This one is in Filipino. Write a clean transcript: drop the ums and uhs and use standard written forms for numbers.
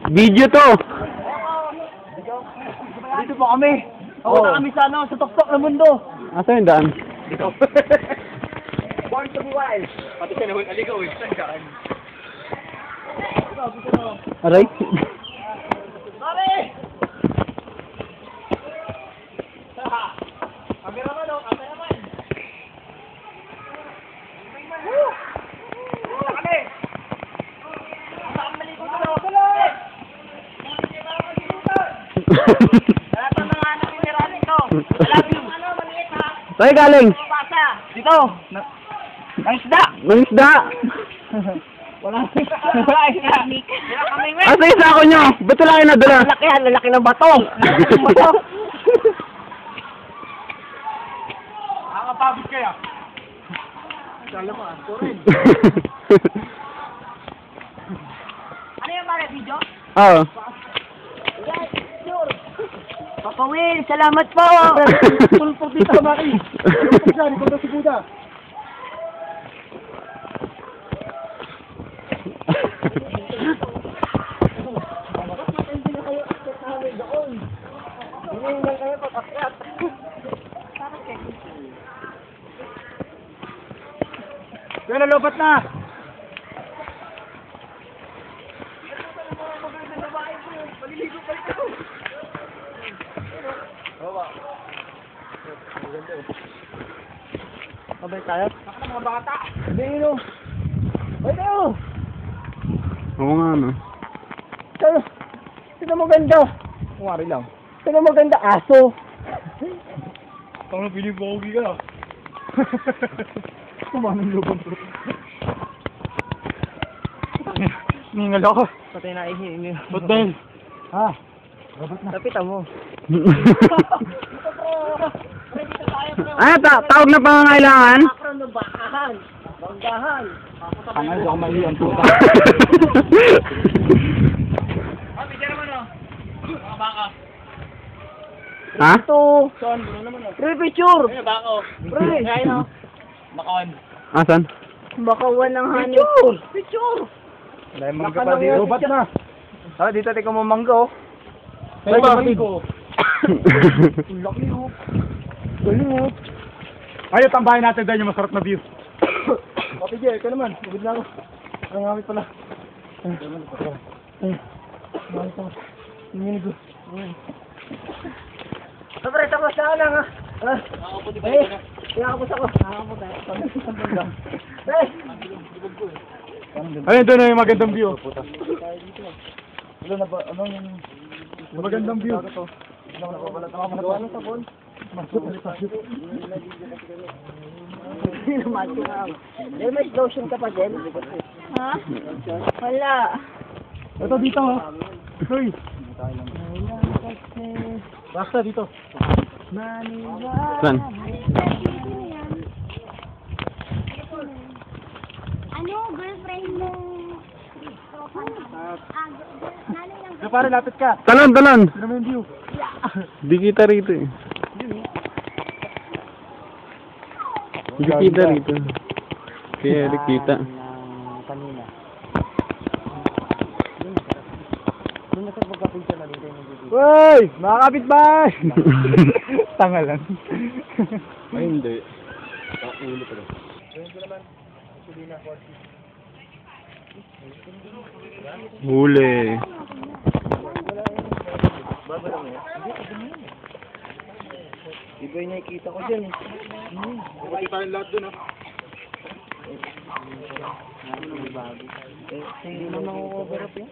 Video to. Dito po kami. Ako na kami sa tuktok ng mundo. Asa yung daan? Dito. Born to be wild. Pati siya naman aligaw eh. Saan daan? Aray. Mare! Cameraman o, cameraman. Woo! Kami! Saan maligo na o? Lahat ng mga anak ni Mirani ko. Love you. Ano, maliit ha? Sa'yo galing? Pasa! Dito! Ang isda! Mang isda. Wala isda! Wala kami nga! Asa yung sako nyo? Ba't wala kayo nadala? Lalaki yan, lalaki ng bato! Nakakapagod kaya? Kala mo, ako rin. Ano yung mara video? Oo. Yes, sure! Papa Will, salamat po! Pulpog dito, Maki! Pulpog dyan, ikaw na si Buda! Kaya nalobat na! Mabay tayo? Saka ng mga bata! Sabihin nyo! Ay tayo! Oo nga, no. Sino maganda? Kumari lang. Sino maganda? Aso! Pang napili bogi ka. Kumanong lubang bro. Ningal ako. Patay na ihi. Hotel. Ha? Robot na. Tapitan mo. Tawag na pangangailangan? Akron ng bakahan. Banggahan. Pangal ako mali ang puta. Bigyan naman o. Mga baka. Ha? Ito. Saan? Ano naman o? Pre, picture. Ay, baka o. Pre. Ayun o. Bakawan. Asan? Bakawan ng hanip. Picture. Picture. Dahil mangga pa dito. Robot na. Ah, dito tika mo mangga oh. Ay, mangga. Laki o. Galing o. Ayaw, tambahin natin dahil yung masarap na view. Papi Jay, ikaw naman. Bugod na ako. Ang ngamit pala. Ay. Ngamit ako. Nanginig ko. Sabre, tapos na lang ha. Nakakaputi ba yun? Nakakapos ako. Nakakapos tayo. Ayun, doon na yung magandang view. Wala na ba? Ano yung... Magandang view. Ano na ba? Wala na sabon. May lotion ka pa din? Ha? Wala. Ito dito oh. Hoy. Basta dito. Saan? Ano, girlfriend mo? Pare, lapit ka. Talon! Sino mo yung view? Di kita rito eh. Di kita rito. Kaya di kita. Kanina. Doon na sa pagkapinsa na dito yung video. Hoy! Mga kapitbahay! Tanga lang. Ay, hindi. Ulo pa rin. Huli. Iba yung nakikita ko dyan eh. Bukati tayong lahat dun ah. Hindi naman ako cover up yun.